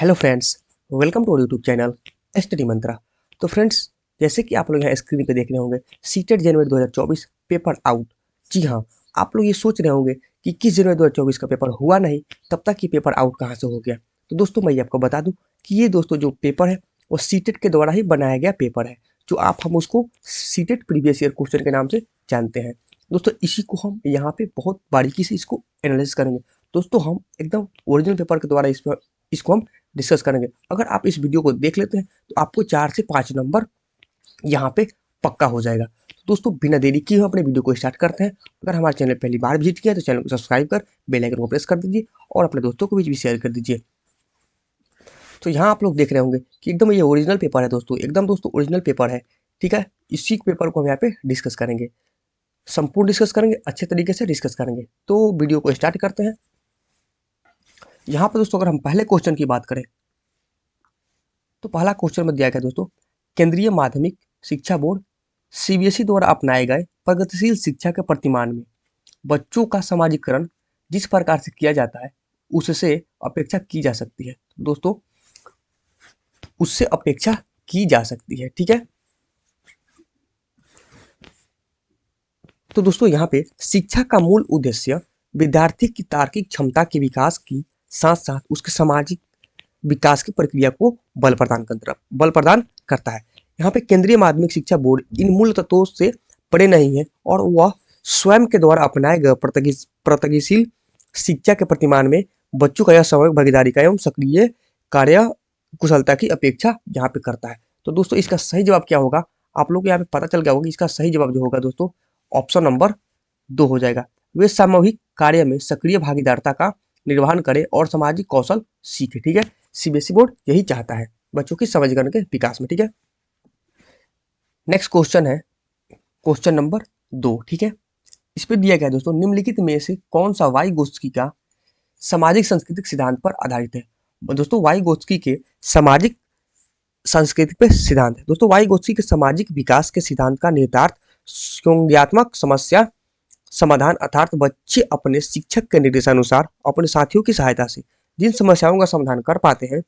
Hello friends, welcome to YouTube channel study Mantra. तो friends, जैसे कि आप लोग यहाँ स्क्रीन पे देख रहे होंगे सीटेट जनवरी 2024 पेपर आउट। जी हाँ, आप लोग ये सोच रहे होंगे कि किस जनवरी 2024 का पेपर हुआ नहीं, तब तक ये पेपर आउट कहाँ से हो गया। तो दोस्तों मैं ये आपको बता दूँ कि ये दोस्तों जो पेपर है वो सीटेट के द्वारा ही बनाया गया पेपर है, जो हम उसको सीटेट प्रीवियस ईयर क्वेश्चन के नाम से जानते हैं। दोस्तों इसी को हम यहाँ पे बहुत बारीकी से इसको एनालिसिस करेंगे। दोस्तों हम एकदम ओरिजिनल पेपर के द्वारा इसको हम डिस्कस करेंगे। अगर आप इस वीडियो को देख लेते हैं तो आपको 4 से 5 नंबर यहाँ पे पक्का हो जाएगा। तो दोस्तों बिना देरी किए हुए अपने वीडियो को स्टार्ट करते हैं। अगर हमारे चैनल पहली बार विजिट किया तो चैनल को सब्सक्राइब कर बेल आइकन को प्रेस कर दीजिए और अपने दोस्तों को भी शेयर कर दीजिए। तो यहाँ आप लोग देख रहे होंगे कि एकदम ये ओरिजिनल पेपर है दोस्तों, एकदम दोस्तों ओरिजिनल पेपर है। ठीक है, इसी पेपर को हम यहाँ पे डिस्कस करेंगे, संपूर्ण डिस्कस करेंगे, अच्छे तरीके से डिस्कस करेंगे। तो वीडियो को स्टार्ट करते हैं। यहाँ पर दोस्तों अगर हम पहले क्वेश्चन की बात करें तो पहला क्वेश्चन में दिया गया दोस्तों, केंद्रीय माध्यमिक शिक्षा बोर्ड सीबीएसई द्वारा अपनाए गए प्रगतिशील शिक्षा के प्रतिमान में बच्चों का समाजीकरण जिस प्रकार से किया जाता है उससे अपेक्षा की जा सकती है। दोस्तों उससे अपेक्षा की जा सकती है, ठीक है। तो दोस्तों यहाँ पे शिक्षा का मूल उद्देश्य विद्यार्थी की तार्किक क्षमता के विकास की साथ साथ उसके सामाजिक विकास की प्रक्रिया को बल प्रदान करता है। यहाँ पे केंद्रीय माध्यमिक शिक्षा बोर्ड इन मूल तत्वों से परे नहीं है और वह स्वयं के द्वारा अपनाए गए प्रगतिशील शिक्षा के प्रतिमान में बच्चों का यह सामूहिक भागीदारी का एवं सक्रिय कार्य कुशलता की अपेक्षा यहाँ पे करता है। तो दोस्तों इसका सही जवाब क्या होगा, आप लोग को यहाँ पे पता चल गया होगा। इसका सही जवाब जो होगा दोस्तों ऑप्शन नंबर 2 हो जाएगा। वे सामूहिक कार्य में सक्रिय भागीदारिता का निर्वहन करे और सामाजिक कौशल सीखे, ठीक है। सीबीएसई बोर्ड यही चाहता है बच्चों की समाजीकरण के विकास में, ठीक है। नेक्स्ट क्वेश्चन है क्वेश्चन नंबर 2, ठीक है। इस पे दिया गया है दोस्तों, निम्नलिखित में से कौन सा वाइगोत्स्की का सामाजिक सांस्कृतिक सिद्धांत पर आधारित है। दोस्तों वाइगोत्स्की के सामाजिक सांस्कृतिक पे सिद्धांत है। दोस्तों वाइगोत्स्की के सामाजिक विकास के सिद्धांत का निहितार्थ संज्ञात्मक समस्या समाधान अर्थात बच्चे अपने शिक्षक के निर्देशानुसार अपने साथियों की सहायता से जिन समस्याओं का समाधान कर पाते हैं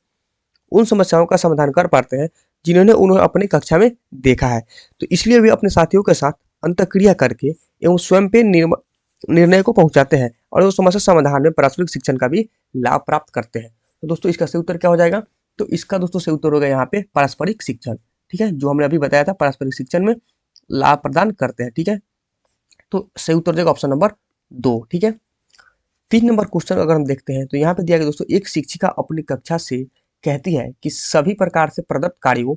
उन समस्याओं का समाधान कर पाते हैं जिन्होंने उन्हें अपनी कक्षा में देखा है। तो इसलिए वे अपने साथियों के साथ अंतःक्रिया करके एवं स्वयं पे निर्णय को पहुंचाते हैं और उस समस्या समाधान में पारस्परिक शिक्षण का भी लाभ प्राप्त करते हैं। तो दोस्तों इसका सही उत्तर क्या हो जाएगा, तो इसका दोस्तों सही उत्तर होगा यहाँ पे पारस्परिक शिक्षण, ठीक है। जो हमने अभी बताया था पारस्परिक शिक्षण में लाभ प्रदान करते हैं, ठीक है। तो सही उत्तर देगा ऑप्शन नंबर 2, ठीक है। 3 नंबर क्वेश्चन अगर हम देखते हैं तो यहाँ पे दिया गया दोस्तों, एक शिक्षिका अपनी कक्षा से कहती है कि सभी प्रकार से प्रदत्त कार्यों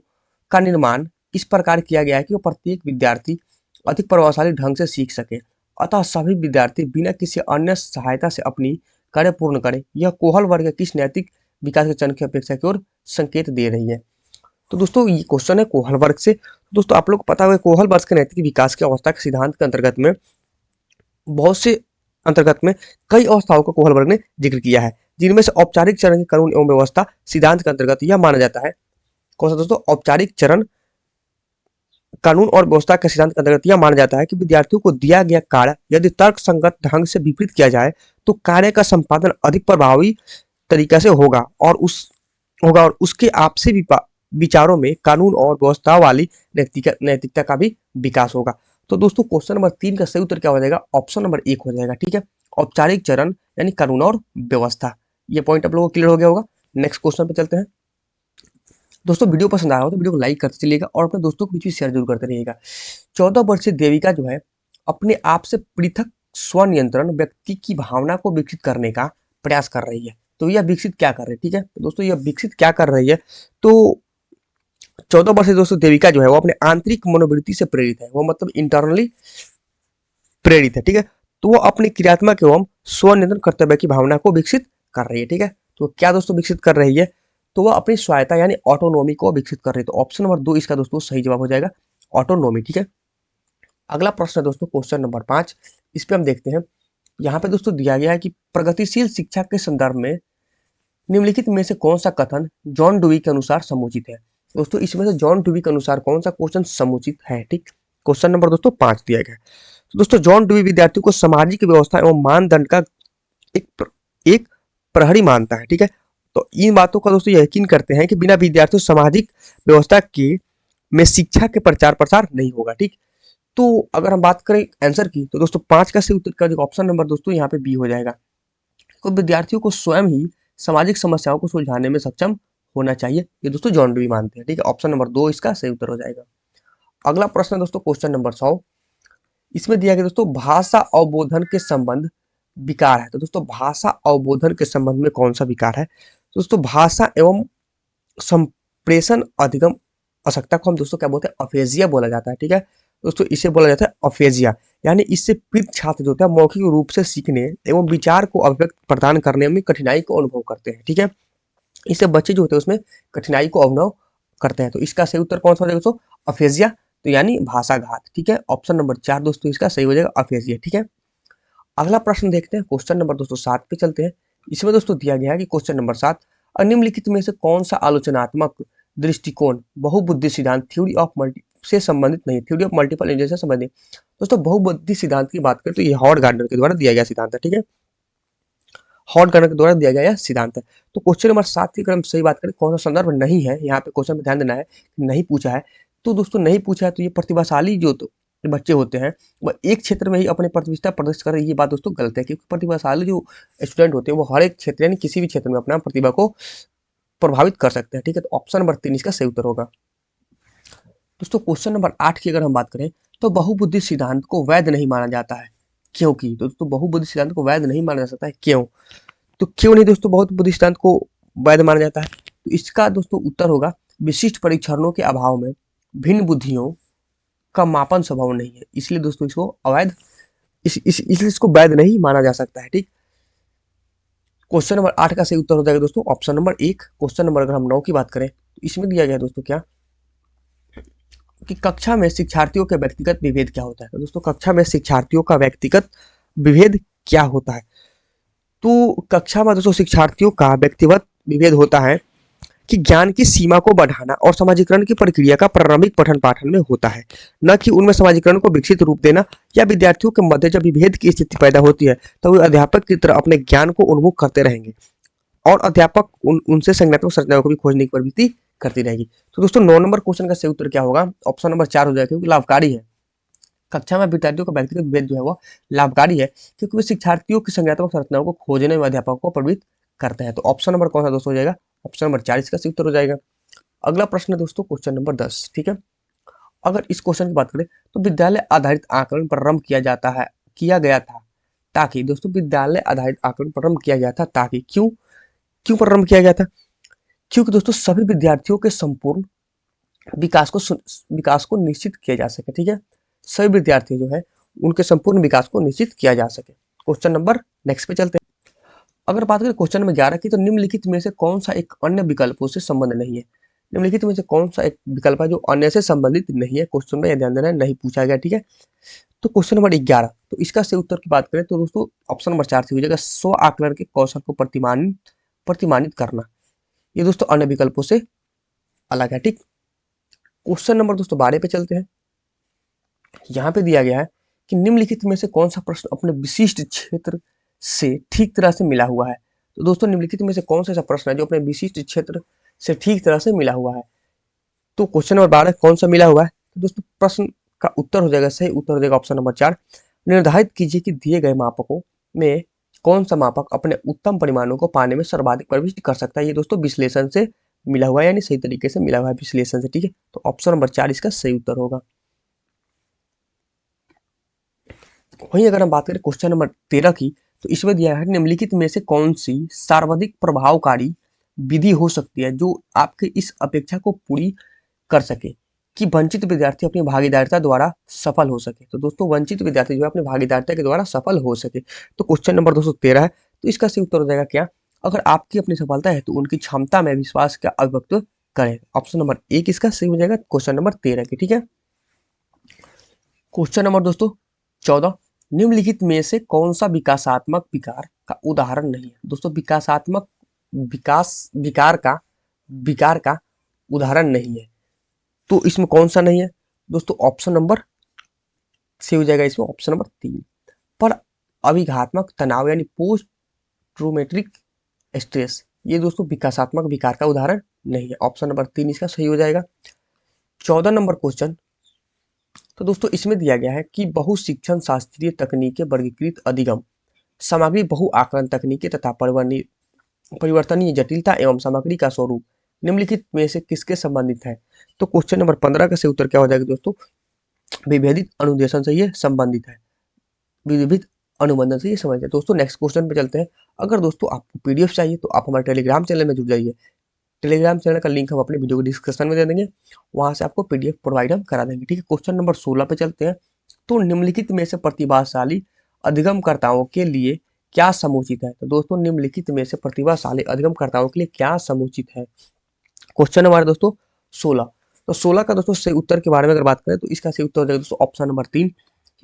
का निर्माण इस प्रकार किया गया है कि वो प्रत्येक विद्यार्थी अधिक प्रभावशाली ढंग से सीख सके, अतः सभी विद्यार्थी बिना किसी अन्य सहायता से अपनी कार्य पूर्ण करें। यह कोहल वर्ग के किस नैतिक विकास के चरण की अपेक्षा की ओर संकेत दे रही है। तो दोस्तों ये क्वेश्चन है कोहल वर्ग से। दोस्तों आप लोग को पता होगा कोहल वर्ग के नैतिक विकास की अवस्था के सिद्धांत के अंतर्गत में बहुत से कई अवस्थाओं का कोहल वर्ग ने जिक्र किया है, जिनमें से औपचारिक चरण की कानून एवं व्यवस्था सिद्धांत के अंतर्गत यह माना जाता है। कौन सा दोस्तों, औपचारिक चरण कानून और व्यवस्था के सिद्धांत के अंतर्गत यह माना जाता है कि विद्यार्थियों को दिया गया कार्य यदि तर्क संगत ढंग से विपरीत किया जाए तो कार्य का संपादन अधिक प्रभावी तरीके से होगा और उसके आपसी विचारों में कानून और व्यवस्था वाली नैतिकता का भी विकास होगा। तो दोस्तों क्वेश्चन नंबर 3 का सही उत्तर क्या हो जाएगा, ऑप्शन नंबर 1 हो जाएगा, ठीक है। औपचारिक चरण यानी कानून और व्यवस्था। ये पॉइंट आप लोगों को क्लियर हो गया होगा। नेक्स्ट क्वेश्चन पे चलते हैं। दोस्तों वीडियो पसंद आ रहा हो तो वीडियो को लाइक करते चलिएगा और अपने दोस्तों को बीच में शेयर जरूर करते रहिएगा। 14 वर्षीय देविका जो है अपने आप से पृथक स्वनियंत्रण व्यक्ति की भावना को विकसित करने का प्रयास कर रही है। तो यह विकसित क्या कर रही है, ठीक है। तो दोस्तों यह विकसित क्या कर रही है, तो 14 वर्षीय दोस्तों देविका जो है वो अपने आंतरिक मनोवृत्ति से प्रेरित है, वो मतलब इंटरनली प्रेरित है, ठीक है। तो वो अपनी क्रियात्मक एवं स्वनियंत्रण कर्तव्य की भावना को विकसित कर रही है, ठीक है। तो क्या दोस्तों विकसित कर रही है, तो वह अपनी स्वायत्ता यानी ऑटोनोमी को विकसित कर रही है। तो ऑप्शन नंबर 2 इसका दोस्तों सही जवाब हो जाएगा, ऑटोनोमी, ठीक है। अगला प्रश्न है दोस्तों क्वेश्चन नंबर 5। इस पे हम देखते हैं, यहाँ पे दोस्तों दिया गया है कि प्रगतिशील शिक्षा के संदर्भ में निम्नलिखित में से कौन सा कथन जॉन डुई के अनुसार समुचित है। दोस्तों इसमें से जॉन डुई के अनुसार कौन सा क्वेश्चन समुचित है, ठीक। क्वेश्चन नंबर दोस्तों 5 दिया गया है। तो दोस्तों जॉन डुई विद्यार्थियों को सामाजिक व्यवस्था एवं मानदंड का एक प्रहरी मानता है, ठीक है। तो इन बातों का दोस्तों यकीन करते हैं कि बिना विद्यार्थियों सामाजिक व्यवस्था के में शिक्षा के प्रचार प्रसार नहीं होगा। ठीक, तो अगर हम बात करें आंसर की, तो दोस्तों 5 का सही उत्तर का जो ऑप्शन नंबर दोस्तों यहाँ पे बी हो जाएगा। तो विद्यार्थियों को स्वयं ही सामाजिक समस्याओं को सुलझाने में सक्षम होना चाहिए, ये दोस्तों जॉन डुई मानते हैं। ठीक है, ऑप्शन नंबर 2 इसका सही उत्तर हो जाएगा। अगला प्रश्न है दोस्तों क्वेश्चन नंबर 100। इसमें दिया गया दोस्तों भाषा अवबोधन के संबंध विकार है। तो दोस्तों भाषा अवबोधन के संबंध में कौन सा विकार है? तो दोस्तों भाषा एवं संप्रेषण अधिगम अशक्ता को हम दोस्तों क्या बोलते हैं? अफेजिया बोला जाता है। ठीक है दोस्तों, इसे बोला जाता है अफेजिया, यानी इससे पीड़ित छात्र जो होता है मौखिक रूप से सीखने एवं विचार को अभिव्यक्त प्रदान करने में कठिनाई को अनुभव करते हैं। ठीक है, इससे बच्चे जो होते हैं उसमें कठिनाई को अनुभव करते हैं। तो इसका सही उत्तर कौन सा हो जाएगा दोस्तों? अफेजिया, तो यानी भाषाघात। ठीक है, ऑप्शन नंबर 4 दोस्तों इसका सही हो जाएगा अफेजिया। ठीक है, अगला प्रश्न देखते हैं क्वेश्चन नंबर दोस्तों 7 पे चलते हैं। इसमें दोस्तों दिया गया है कि क्वेश्चन नंबर 7, निम्नलिखित में से कौन सा आलोचनात्मक दृष्टिकोण बहुबुद्धि सिद्धांत थ्योरी ऑफ मल्टी से संबंधित नहीं, थ्योरी ऑफ मल्टीपल इंटेलिजेंस से संबंधित? दोस्तों बहुबुद्धि सिद्धांत की बात करें तो ये हॉवर्ड गार्डनर के द्वारा दिया गया सिद्धांत है। ठीक है, हॉवर्ड गार्डनर के द्वारा दिया गया यह सिद्धांत है। तो क्वेश्चन नंबर 7 की अगर हम सही बात करें कौन सा संदर्भ नहीं है, यहाँ पे क्वेश्चन में ध्यान देना है, नहीं पूछा है। तो दोस्तों नहीं पूछा है तो ये प्रतिभाशाली जो तो बच्चे होते हैं वह एक क्षेत्र में ही अपने प्रतिष्ठा प्रदर्शित कर रहे हैं, ये बात दोस्तों गलत है, क्योंकि प्रतिभाशाली जो स्टूडेंट होते हैं वो हर एक क्षेत्र यानी किसी भी क्षेत्र में अपना प्रतिभा को प्रभावित कर सकते हैं। ठीक है, तो ऑप्शन नंबर 3 इसका सही उत्तर होगा। दोस्तों क्वेश्चन नंबर 8 की अगर हम बात करें तो बहुबुद्धि सिद्धांत को वैध नहीं माना जाता है, क्योंकि? तो दोस्तों बहुबुद्धि सिद्धांत को वैध नहीं माना जा सकता है, क्यों? तो क्यों नहीं दोस्तों बहुबुद्धि सिद्धांत को वैध माना जाता है? तो इसका दोस्तों उत्तर होगा विशिष्ट परीक्षणों के अभाव में भिन्न बुद्धियों का मापन संभव नहीं है, इसलिए दोस्तों इसको अवैध इसलिए इसको वैध नहीं माना जा सकता है। ठीक, क्वेश्चन नंबर 8 का सही उत्तर हो जाएगा दोस्तों ऑप्शन नंबर 1। क्वेश्चन नंबर अगर हम 9 की बात करें तो इसमें दिया गया दोस्तों क्या कि कक्षा में शिक्षार्थियों के व्यक्तिगत विभेद क्या होता है? तो दोस्तों कक्षा में शिक्षार्थियों का व्यक्तिगत विभेद क्या होता है? तो कक्षा में दोस्तों शिक्षार्थियों का व्यक्तिगत विभेद होता है कि ज्ञान की सीमा को बढ़ाना और समाजीकरण की प्रक्रिया का प्रारंभिक पठन पाठन में होता है, न कि उनमें समाजीकरण को विकसित रूप देना। या विद्यार्थियों के मध्य जब विभेद की स्थिति पैदा होती है तो वे अध्यापक की तरह अपने ज्ञान को उन्मुख करते रहेंगे और अध्यापक उनसे संज्ञानात्मक संरचनाओं को भी खोजने की प्रवृत्ति करती रहेगी। तो दोस्तों 9 नंबर क्वेश्चन का सही उत्तर क्या होगा? ऑप्शन नंबर 4 हो जाएगा, क्योंकि लाभकारी है। कक्षा में विद्यार्थियों का व्यक्तिगत विभेद जो है वो लाभकारी है, क्योंकि वे शिक्षार्थियों की संज्ञानात्मक संरचनाओं को खोजने में अध्यापकों को प्रवृत्त करते हैं। तो ऑप्शन नंबर कौन सा दोस्तों हो जाएगा? ऑप्शन नंबर 4 इसका सही उत्तर हो जाएगा। अगला प्रश्न है दोस्तों क्वेश्चन नंबर 10। ठीक है, अगर इस क्वेश्चन की बात करें तो विद्यालय आधारित आकलन प्रारंभ किया गया था ताकि दोस्तों विद्यालय आधारित आकलन प्रारंभ किया गया था ताकि क्यों क्यों प्रारंभ किया गया था? क्योंकि दोस्तों सभी विद्यार्थियों के संपूर्ण विकास को निश्चित किया जा सके। ठीक है, सभी विद्यार्थी जो है उनके संपूर्ण विकास को निश्चित किया जा सके। क्वेश्चन नंबर नेक्स्ट पे चलते हैं। अगर बात करें क्वेश्चन नंबर 11 की, तो निम्नलिखित में से कौन सा एक अन्य विकल्पों से संबंध नहीं है? निम्नलिखित में से कौन सा एक विकल्प है जो अन्य से संबंधित नहीं है? क्वेश्चन में ध्यान देना है, नहीं पूछा गया। ठीक है, तो क्वेश्चन नंबर 11, तो इसका सही उत्तर की बात करें तो दोस्तों ऑप्शन नंबर 4 से हो जाएगा स्व आकलन के कौशल को प्रतिमानित करना। ये दोस्तों अन्य विकल्पों से अलग है। ठीक, क्वेश्चन नंबर दोस्तों 12 पे चलते हैं। यहाँ पे दिया गया है कि निम्नलिखित में से कौन सा प्रश्न अपने विशिष्ट क्षेत्र से ठीक तरह से मिला हुआ है? तो दोस्तों निम्नलिखित में से कौन सा ऐसा प्रश्न है जो अपने विशिष्ट क्षेत्र से ठीक तरह से मिला हुआ है? तो क्वेश्चन नंबर 12 कौन सा मिला हुआ है? तो दोस्तों प्रश्न का उत्तर हो जाएगा, सही उत्तर हो जाएगा ऑप्शन नंबर 4। निर्धारित कीजिए कि दिए गए मापकों में कौन सा मापक अपने उत्तम परिमाणों को पाने में सर्वाधिक प्रविष्ट कर सकता है? ये दोस्तों विश्लेषण से मिला हुआ है, यानी सही तरीके से मिला हुआ है विश्लेषण से। ठीक है, तो ऑप्शन नंबर 4 इसका सही उत्तर होगा। वहीं अगर हम बात करें क्वेश्चन नंबर 13 की, तो इसमें दिया है निम्नलिखित में से कौन सी सर्वाधिक प्रभावकारी विधि हो सकती है जो आपके इस अपेक्षा को पूरी कर सके कि वंचित विद्यार्थी अपनी भागीदारिता द्वारा सफल हो सके? तो दोस्तों वंचित विद्यार्थी जो है अपनी भागीदारिता के द्वारा सफल हो सके। तो क्वेश्चन नंबर 213 है, तो इसका सही उत्तर हो जाएगा क्या? अगर आपकी अपनी सफलता है तो उनकी क्षमता में विश्वास का अभिव्यक्त करें। ऑप्शन नंबर 1 इसका सही हो जाएगा क्वेश्चन नंबर 13 की। ठीक है, क्वेश्चन नंबर दोस्तों 14, निम्नलिखित में से कौन सा विकासात्मक विकार का उदाहरण नहीं है? दोस्तों विकासात्मक विकार का उदाहरण नहीं है, तो इसमें कौन सा नहीं है? दोस्तों ऑप्शन नंबर से हो जाएगा इसमें ऑप्शन नंबर 3, पर अभिघात्मक तनाव यानी पोस्ट ट्रोमेट्रिक स्ट्रेस, ये दोस्तों विकासात्मक विकार का उदाहरण नहीं है। ऑप्शन नंबर 3 इसका सही हो जाएगा। 14 नंबर क्वेश्चन, तो दोस्तों इसमें दिया गया है कि बहुशिक्षण शास्त्रीय तकनीकें वर्गीकृत अधिगम सामग्री बहु आकलन तकनीकें तथा परिवर्तनीय जटिलता एवं सामग्री का स्वरूप निम्नलिखित में से किसके संबंधित है। तो क्वेश्चन नंबर 15 का सही उत्तर क्या हो जाएगा दोस्तों, विभेदित अनुदेशन से ये संबंधित है, विविध अनुबंधन से ये समझते हैं। दोस्तों नेक्स्ट क्वेश्चन पे चलते हैं। अगर दोस्तों आपको पीडीएफ चाहिए तो आप हमारे टेलीग्राम चैनल में जुड़ जाइए। टेलीग्राम चैनल का लिंक हम अपने वीडियो के डिस्क्रिप्शन में दे देंगे, वहां से आपको पीडीएफ प्रोवाइड हम करा देंगे, ठीक है। क्वेश्चन नंबर 16 पे चलते हैं। तो निम्नलिखित में से प्रतिभाशाली अधिगमकर्ताओं के लिए क्या समुचित है। तो दोस्तों निम्नलिखित में से प्रतिभाशाली अधिगमकर्ताओं के लिए क्या समुचित है। क्वेश्चन नंबर दोस्तों 16, तो 16 का दोस्तों सही उत्तर के बारे में अगर बात करें तो इसका सही उत्तर हो जाएगा दोस्तों ऑप्शन नंबर 3,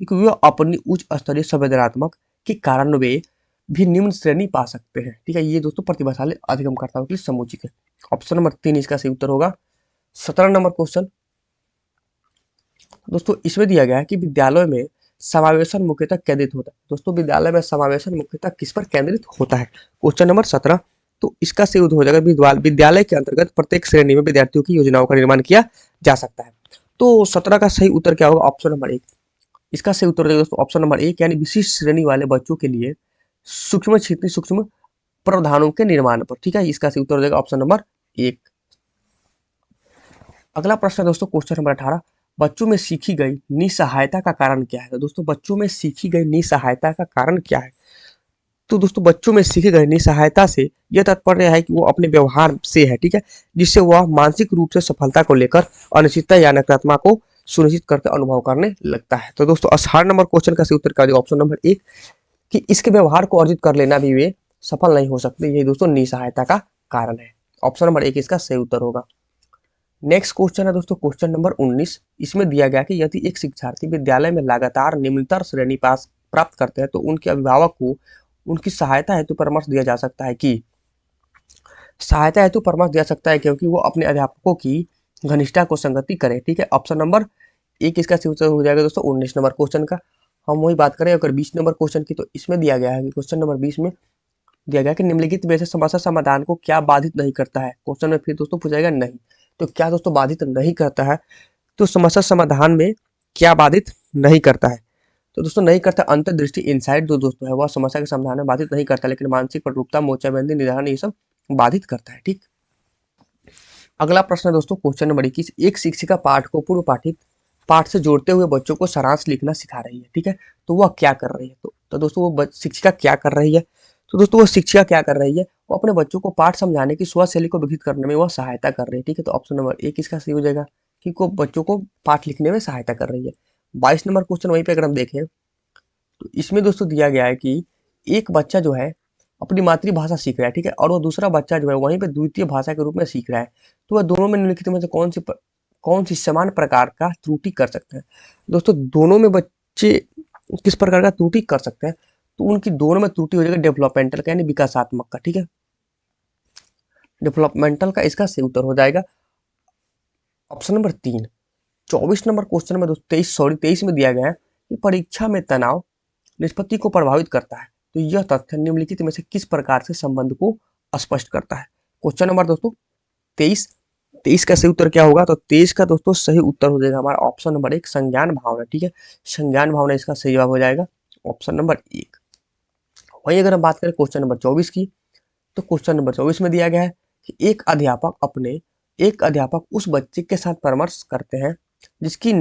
क्योंकि वह अपनी उच्च स्तरीय संवेदनात्मक के कारण वे भी निम्न श्रेणी पा सकते हैं, ठीक है। ये दोस्तों प्रतिभाशाली अधिगमकर्ताओं के लिए समुचित है। ऑप्शन नंबर 3 इसका सही उत्तर होगा। 17 नंबर क्वेश्चन, दोस्तों इसमें दिया गया है कि विद्यालय में समावेशन मुख्यतः केंद्रित होता है। दोस्तों विद्यालय में समावेशन मुख्यतः किस पर केंद्रित होता है। क्वेश्चन नंबर 17, तो इसका सही उत्तर हो जाएगा विद्यालय के अंतर्गत प्रत्येक श्रेणी में विद्यार्थियों की योजनाओं का निर्माण किया जा सकता है। तो 17 का सही उत्तर क्या होगा, ऑप्शन नंबर 1। इसका सही उत्तर हो जाएगा दोस्तों ऑप्शन नंबर 1, यानी विशिष्ट श्रेणी वाले बच्चों के लिए सूक्ष्म क्षेत्रीय सूक्ष्म प्रावधानों के निर्माण पर, ठीक है। इसका सही उत्तर हो जाएगा ऑप्शन नंबर 1। अगला प्रश्न है दोस्तों क्वेश्चन नंबर 18, बच्चों में सीखी गई निसहायता का कारण क्या है। तो दोस्तों बच्चों में सीखी गई निसहायता का कारण क्या है। तो दोस्तों बच्चों में सीखी गई निसहायता से यह तात्पर्य है कि वो अपने व्यवहार से है, ठीक है, जिससे वह मानसिक रूप से सफलता को लेकर अनिश्चितता या नकारात्मक को सुनिश्चित करके अनुभव करने लगता है। तो दोस्तों 18 नंबर क्वेश्चन का सही उत्तर क्या होगा, ऑप्शन नंबर 1, कि इसके व्यवहार को अर्जित कर लेना भी वे सफल नहीं हो सकते, यही दोस्तों निसहायता का कारण है। ऑप्शन नंबर 1 इसका सही उत्तर होगा। नेक्स्ट क्वेश्चन है दोस्तों क्वेश्चन नंबर 19, इसमें दिया गया कि यदि एक शिक्षार्थी विद्यालय में लगातार निम्नतर श्रेणी पास प्राप्त करते हैं तो उनके अभिभावक को उनकी सहायता हेतु परामर्श दिया जा सकता है कि सहायता हेतु परामर्श दिया सकता है क्योंकि वो अपने अध्यापकों की घनिष्ठता को संगति करे, ठीक है। ऑप्शन नंबर 1 इसका सही उत्तर हो जाएगा दोस्तों 19 नंबर क्वेश्चन का। हम वही बात करें अगर 20 नंबर क्वेश्चन की, तो इसमें दिया गया है कि क्वेश्चन नंबर 20 में दिया गया कि निम्नलिखित में से समस्या समाधान को क्या बाधित नहीं करता है। क्वेश्चन में फिर दोस्तों पूछा जाएगा नहीं, तो क्या दोस्तों बाधित नहीं करता है, तो समस्या समाधान में क्या बाधित नहीं करता है। तो दोस्तों नहीं करता अंतर्दृष्टि इनसाइट जो दोस्तों है वह समस्या के समाधान में बाधित नहीं करता, लेकिन मानसिक प्ररूपता मोर्चाबंदी निर्धारण ये सब बाधित करता है, ठीक। अगला प्रश्न है दोस्तों क्वेश्चन नंबर 21, एक शिक्षिका पाठ को पूर्व पाठित पाठ से जोड़ते हुए बच्चों को सारांश लिखना सिखा रही है, ठीक है। तो वह क्या कर रही है, तो दोस्तों वो शिक्षिका क्या कर रही है। तो दोस्तों वो शिक्षिका क्या कर रही है, वो अपने बच्चों को पाठ समझाने की स्व शैली को विकसित करने में वह सहायता कर रही है, ठीक है। तो ऑप्शन नंबर 1 इसका सही हो जाएगा कि वो बच्चों को पाठ लिखने में सहायता कर रही है। 22 नंबर क्वेश्चन वहीं पे अगर हम देखें तो इसमें दोस्तों दिया गया है कि एक बच्चा जो है अपनी मातृभाषा सीख रहा है, ठीक है, और वो दूसरा बच्चा जो है वहीं पे द्वितीय भाषा के रूप में सीख रहा है। तो वह दोनों में निम्नलिखित में से कौन सी समान प्रकार का त्रुटि कर सकते हैं। दोस्तों दोनों में बच्चे किस प्रकार का त्रुटि कर सकते हैं, तो उनकी दोनों में त्रुटि हो जाएगा डेवलपमेंटल का, यानी विकासात्मक का, ठीक है। डेवलपमेंटल का इसका सही उत्तर हो जाएगा ऑप्शन नंबर 3। 24 नंबर क्वेश्चन में दोस्तों 23 में दिया गया है कि परीक्षा में तनाव निष्पत्ति को प्रभावित करता है, तो यह तथ्य निम्नलिखित में से किस प्रकार से संबंध को स्पष्ट करता है। क्वेश्चन नंबर दोस्तों 23 का सही उत्तर क्या होगा, तो 23 का दोस्तों सही उत्तर हो जाएगा हमारा ऑप्शन नंबर 1 संज्ञान भावना, ठीक है। संज्ञान भावना इसका सही जवाब हो जाएगा ऑप्शन नंबर 1। वहीं अगर हम बात करें क्वेश्चन नंबर 24 की, तो क्वेश्चन नंबर 24 में दिया गया है कि एक अध्यापक उस बच्चे के साथ परामर्श करते हैं जिसकी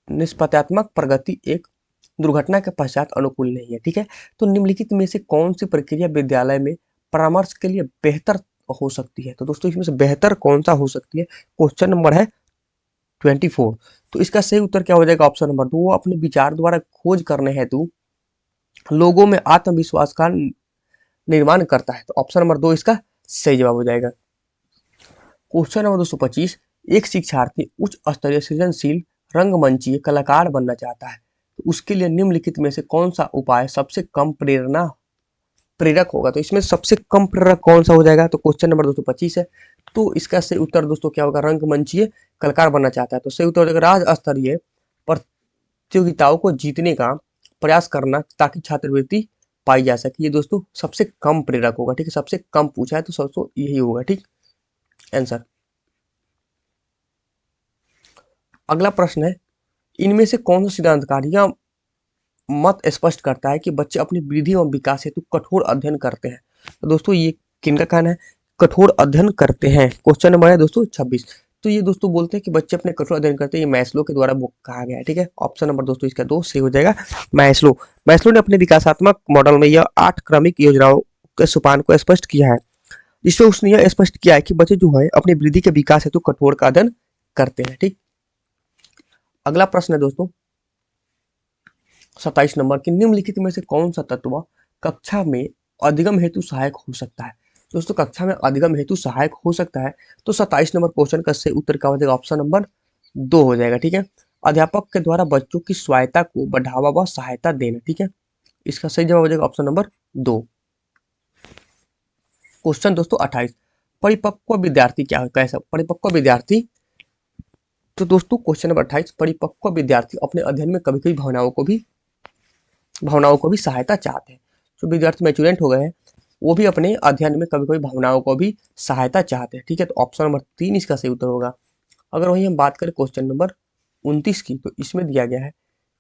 निष्पत्त्यात्मक प्रगति एक दुर्घटना के पश्चात अनुकूल नहीं है, ठीक है। तो निम्नलिखित में से कौन सी प्रक्रिया विद्यालय में परामर्श के लिए बेहतर हो सकती है। तो दोस्तों इसमें से बेहतर कौन सा हो सकती है, क्वेश्चन नंबर है 24। तो इसका सही उत्तर क्या हो जाएगा ऑप्शन नंबर 2, वो अपने विचार द्वारा खोज करने हेतु लोगों में आत्मविश्वास का निर्माण करता है। तो ऑप्शन नंबर 2 इसका सही जवाब हो जाएगा। क्वेश्चन नंबर 225, एक शिक्षार्थी उच्च स्तरीय सृजनशील रंगमंचीय कलाकार बनना चाहता है, तो उसके लिए निम्नलिखित में से कौन सा उपाय सबसे कम प्रेरक होगा। तो इसमें सबसे कम प्रेरक कौन सा हो जाएगा, तो क्वेश्चन नंबर 225 है। तो इसका सही उत्तर दोस्तों क्या होगा, रंगमंचीय कलाकार बनना चाहता है, तो सही उत्तर हो जाएगा राज्य स्तरीय प्रतियोगिताओं को जीतने का प्रयास करना ताकि छात्रवृत्ति पाई जा सके। ये दोस्तों सबसे कम प्रेरक होगा, ठीक है, सबसे कम पूछा है तो दोस्तों यही होगा, ठीक आंसर। अगला प्रश्न है, इनमें से कौन सा सिद्धांत कार्य या मत स्पष्ट करता है कि बच्चे अपनी वृद्धि और विकास हेतु कठोर अध्ययन करते हैं। तो दोस्तों ये किनका कहना है, कठोर अध्ययन करते हैं। क्वेश्चन नंबर है दोस्तों 26। तो ये दोस्तों बोलते हैं कि बच्चे अपने कठोर अध्ययन करते हैं, ये मैस्लो के द्वारा कहा गया है, ठीक है। ऑप्शन नंबर दोस्तों इसका 2 सही हो जाएगा, मैस्लो। मैस्लो ने अपने विकासात्मक मॉडल में यह 8 क्रमिक योजनाओं के सोपान को स्पष्ट किया है, जिसमें उसने यह स्पष्ट किया है कि बच्चे जो है अपनी वृद्धि के विकास हेतु कठोर का अध्ययन करते हैं, ठीक। अगला प्रश्न है दोस्तों 27 नंबर की, निम्नलिखित में से कौन सा तत्व कक्षा में अधिगम हेतु सहायक हो सकता है। दोस्तों कक्षा में अधिगम हेतु सहायक हो सकता है, तो 27 नंबर क्वेश्चन का सही उत्तर क्या हो जाएगा, ऑप्शन नंबर 2 हो जाएगा, ठीक है। अध्यापक के द्वारा बच्चों की स्वायत्ता को बढ़ावा व सहायता देना, ठीक है, इसका सही जवाब हो जाएगा ऑप्शन नंबर 2। क्वेश्चन दोस्तों 28, परिपक्व विद्यार्थी क्या है, कैसा परिपक्व विद्यार्थी। तो दोस्तों क्वेश्चन नंबर 28, परिपक्व विद्यार्थी अपने अध्ययन में कभी कभी भावनाओं को भी सहायता चाहते हैं। जो विद्यार्थी मैच्योरेंट हो गए हैं वो भी अपने अध्ययन में कभी कभी भावनाओं को भी सहायता चाहते हैं, ठीक है। तो ऑप्शन नंबर 3 इसका सही उत्तर होगा। अगर वही हम बात करें क्वेश्चन नंबर 29 की, तो इसमें दिया गया है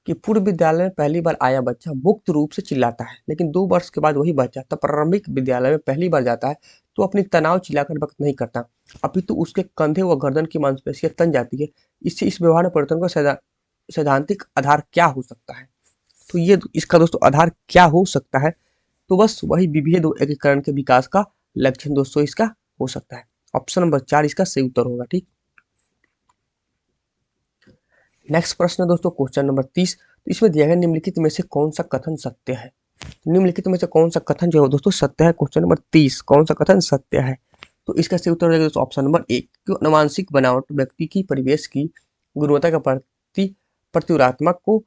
कि पूर्व विद्यालय में पहली बार आया बच्चा मुक्त रूप से चिल्लाता है, लेकिन 2 वर्ष के बाद वही बच्चा तब प्रारंभिक विद्यालय में पहली बार जाता है तो अपनी तनाव चिल्लाकर व्यक्त नहीं करता, अपितु उसके कंधे व गर्दन की मांसपेशियां तन जाती है। इससे इस व्यवहार में परिवर्तन का सैद्धांतिक आधार क्या हो सकता है। तो ये इसका दोस्तों आधार क्या हो सकता है, तो बस वही विभेद एकीकरण के विकास का लक्षण दोस्तों इसका हो सकता है। ऑप्शन नंबर 4 इसका सही उत्तर होगा, ठीक। नेक्स्ट प्रश्न है दोस्तों क्वेश्चन नंबर 30। तो इसमें दिया गया निम्नलिखित में से कौन सा कथन सत्य है। निम्नलिखित में से कौन सा कथन जो है दोस्तों सत्य है, क्वेश्चन नंबर 30 कौन सा कथन सत्य है। तो इसका सही उत्तर हो जाएगा दोस्तों ऑप्शन नंबर 1, कि अनुवांशिक बनावट व्यक्ति की परिवेश की गुणवत्ता के प्रति प्रत्युरात्मक को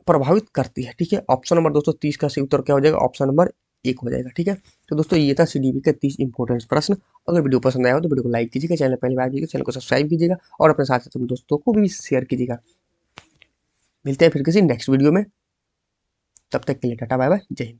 प्रभावित करती है, ठीक है। ऑप्शन नंबर 230 का सही उत्तर क्या हो जाएगा, ऑप्शन नंबर 1 हो जाएगा, ठीक है। तो दोस्तों ये था सीडीपी के 30 इंपॉर्टेंट प्रश्न। अगर वीडियो पसंद आया हो तो वीडियो को लाइक कीजिएगा, चैनल पहली बार चैनल को सब्सक्राइब कीजिएगा और अपने साथ साथ दोस्तों को भी शेयर कीजिएगा। मिलते हैं फिर किसी नेक्स्ट वीडियो में, तब तक के लिए टाटा बाय बाय, जय हिंद।